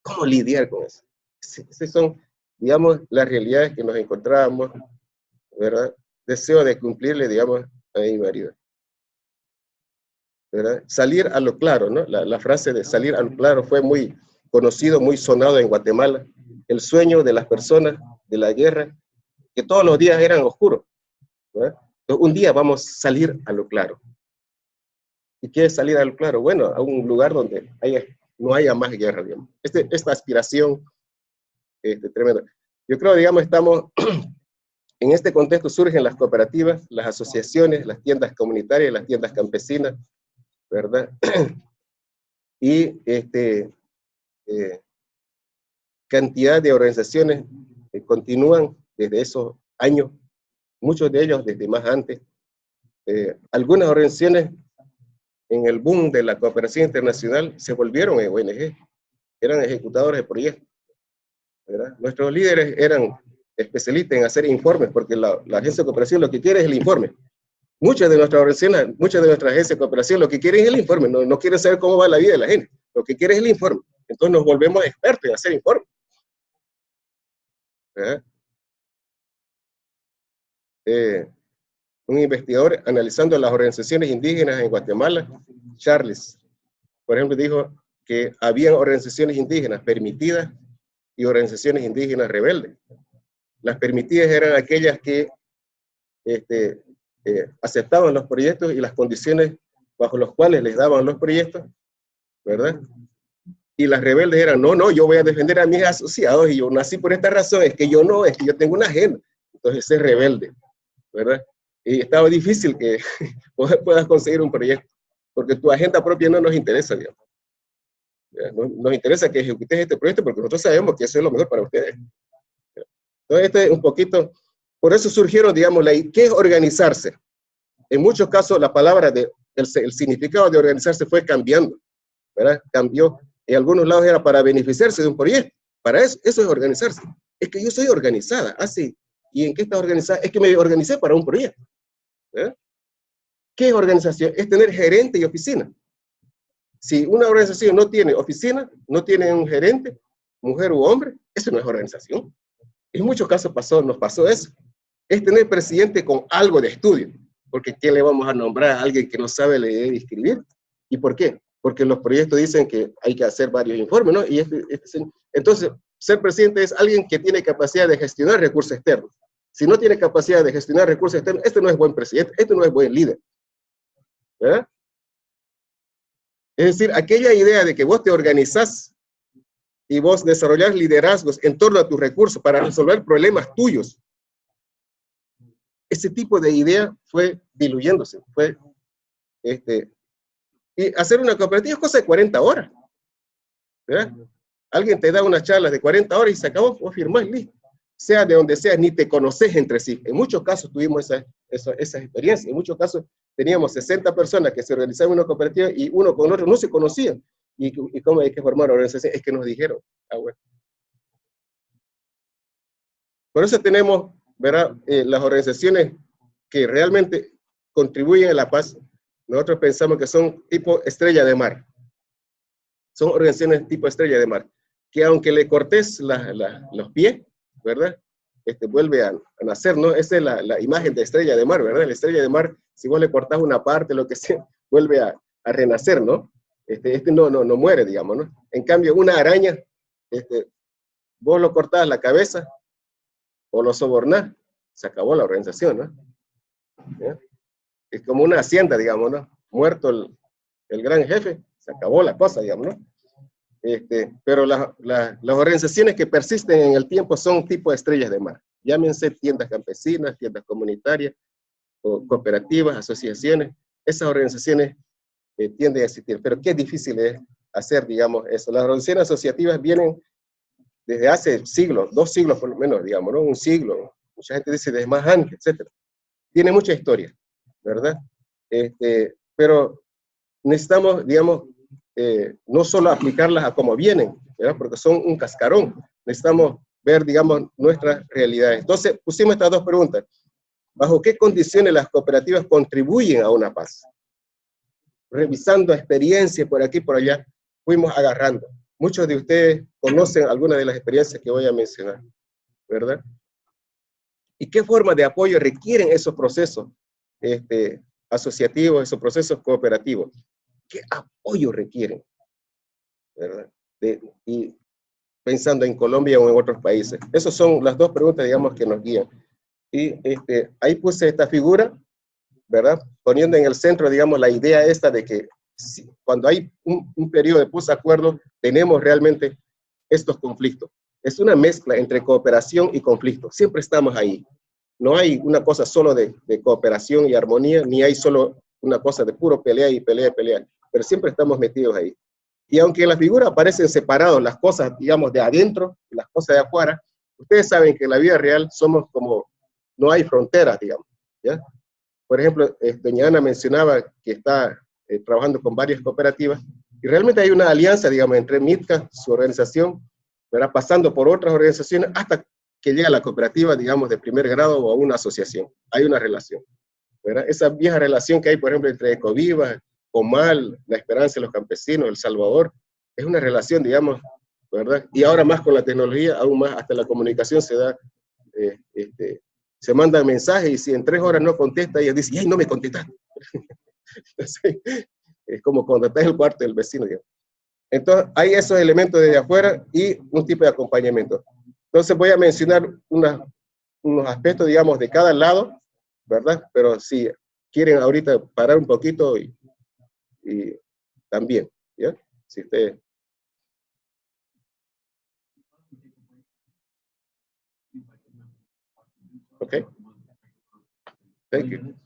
¿Cómo lidiar con eso? Esas son, digamos, las realidades que nos encontrábamos, ¿verdad? Deseo de cumplirle, digamos, a mi marido. ¿Verdad? Salir a lo claro, ¿no? La frase de salir a lo claro fue muy conocido, muy sonado en Guatemala. El sueño de las personas de la guerra, que todos los días eran oscuros, ¿verdad? Entonces, un día vamos a salir a lo claro. ¿Y qué es salir a lo claro? Bueno, a un lugar donde no haya más guerra, digamos. Esta aspiración tremenda. Yo creo, digamos, estamos en este contexto, surgen las cooperativas, las asociaciones, las tiendas comunitarias, las tiendas campesinas, ¿verdad? Y cantidad de organizaciones que continúan desde esos años, muchos de ellos desde más antes. Algunas organizaciones en el boom de la cooperación internacional se volvieron ONG, eran ejecutadores de proyectos, ¿verdad? Nuestros líderes eran especialistas en hacer informes, porque la agencia de cooperación lo que quiere es el informe. Muchas de nuestras organizaciones, muchas de nuestras agencias de cooperación lo que quieren es el informe, no quieren saber cómo va la vida de la gente, lo que quieren es el informe. Entonces nos volvemos expertos en hacer informes. ¿Verdad? Un investigador analizando las organizaciones indígenas en Guatemala, Charles, por ejemplo, dijo que había organizaciones indígenas permitidas y organizaciones indígenas rebeldes. Las permitidas eran aquellas que aceptaban los proyectos y las condiciones bajo las cuales les daban los proyectos, ¿verdad? Y las rebeldes eran, no, yo voy a defender a mis asociados y yo nací por esta razón, es que yo tengo una agenda. Entonces es rebelde, ¿verdad? Y estaba difícil que puedas conseguir un proyecto, porque tu agenda propia no nos interesa, digamos. Nos interesa que ejecutes este proyecto porque nosotros sabemos que eso es lo mejor para ustedes. Entonces, un poquito, por eso surgieron, digamos, ¿qué es organizarse? En muchos casos, la palabra, el significado de organizarse fue cambiando, ¿verdad? Cambió. En algunos lados era para beneficiarse de un proyecto. Para eso es organizarse. Es que yo soy organizada. Así. ¿Y en qué está organizada? Es que me organicé para un proyecto. ¿Verdad? ¿Qué es organización? Es tener gerente y oficina. Si una organización no tiene oficina, no tiene un gerente, mujer u hombre, eso no es organización. En muchos casos nos pasó eso. Es tener presidente con algo de estudio. Porque ¿qué le vamos a nombrar a alguien que no sabe leer y escribir? ¿Y por qué? Porque los proyectos dicen que hay que hacer varios informes, ¿no? Y entonces, ser presidente es alguien que tiene capacidad de gestionar recursos externos. Si no tiene capacidad de gestionar recursos externos, este no es buen presidente, este no es buen líder. ¿Verdad? Es decir, aquella idea de que vos te organizás y vos desarrollás liderazgos en torno a tus recursos para resolver problemas tuyos, ese tipo de idea fue diluyéndose, y hacer una cooperativa es cosa de 40 horas, ¿verdad? Alguien te da unas charlas de 40 horas y se acabó, vos firmás, listo. Sea de donde sea, ni te conoces entre sí. En muchos casos tuvimos esa experiencia, en muchos casos teníamos 60 personas que se organizaban en una cooperativa y uno con otro no se conocían. ¿Y cómo hay que formar organización? Es que nos dijeron, bueno. Por eso tenemos, ¿verdad? Las organizaciones que realmente contribuyen a la paz, nosotros pensamos que son tipo estrella de mar. Son organizaciones tipo estrella de mar, que aunque le cortes los pies, ¿verdad? Vuelve a nacer, ¿no? Esa es la imagen de estrella de mar, ¿verdad? La estrella de mar, si vos le cortás una parte, lo que sea, vuelve a renacer, ¿no? No muere, digamos, ¿no? En cambio, una araña, vos lo cortás la cabeza o lo sobornás, se acabó la organización, ¿no? ¿Ya? Es como una hacienda, digamos, ¿no? Muerto el gran jefe, se acabó la cosa, digamos, ¿no? Pero las organizaciones que persisten en el tiempo son tipo estrellas de mar. Llámense tiendas campesinas, tiendas comunitarias, o cooperativas, asociaciones. Esas organizaciones tienden a existir. Pero qué difícil es hacer, digamos, eso. Las organizaciones asociativas vienen desde hace siglos, 2 siglos por lo menos, digamos, ¿no? Un siglo. Mucha gente dice desde más antes, etc. Tiene mucha historia, ¿verdad? Pero necesitamos, digamos, no solo aplicarlas a cómo vienen, ¿verdad? Porque son un cascarón. Necesitamos ver, digamos, nuestras realidades. Entonces, pusimos estas 2 preguntas. ¿Bajo qué condiciones las cooperativas contribuyen a una paz? Revisando experiencias por aquí y por allá, fuimos agarrando. Muchos de ustedes conocen algunas de las experiencias que voy a mencionar, ¿verdad? ¿Y qué forma de apoyo requieren esos procesos asociativos, esos procesos cooperativos? ¿Qué apoyo requieren? ¿Verdad? Y pensando en Colombia o en otros países. Esas son las 2 preguntas, digamos, que nos guían. Y ahí puse esta figura, ¿verdad? Poniendo en el centro, digamos, la idea esta de que cuando hay un periodo de posacuerdo, tenemos realmente estos conflictos. Es una mezcla entre cooperación y conflicto. Siempre estamos ahí. No hay una cosa solo de cooperación y armonía, ni hay solo una cosa de puro pelea y pelea y pelea. Pero siempre estamos metidos ahí. Y aunque en la figura aparecen separados las cosas, digamos, de adentro y las cosas de afuera, ustedes saben que en la vida real somos como, no hay fronteras, digamos, ¿ya? Por ejemplo, doña Ana mencionaba que está trabajando con varias cooperativas, y realmente hay una alianza, digamos, entre MITCA, su organización, ¿verdad? Pasando por otras organizaciones, hasta que llega a la cooperativa, digamos, de primer grado o a una asociación. Hay una relación, ¿verdad? Esa vieja relación que hay, por ejemplo, entre Ecoviva, Comal, La Esperanza de los Campesinos, El Salvador, es una relación, digamos, ¿verdad? Y ahora más con la tecnología, aún más, hasta la comunicación se da, se mandan mensajes y si en 3 horas no contesta, ella dice, ¡ay, no me contestaste! Es como cuando estás en el cuarto del vecino, digamos. Entonces, hay esos elementos desde afuera y un tipo de acompañamiento. Entonces, voy a mencionar unos aspectos, digamos, de cada lado, ¿verdad? Pero si quieren ahorita parar un poquito y también, ¿ya? Si ustedes... Ok. Thank you.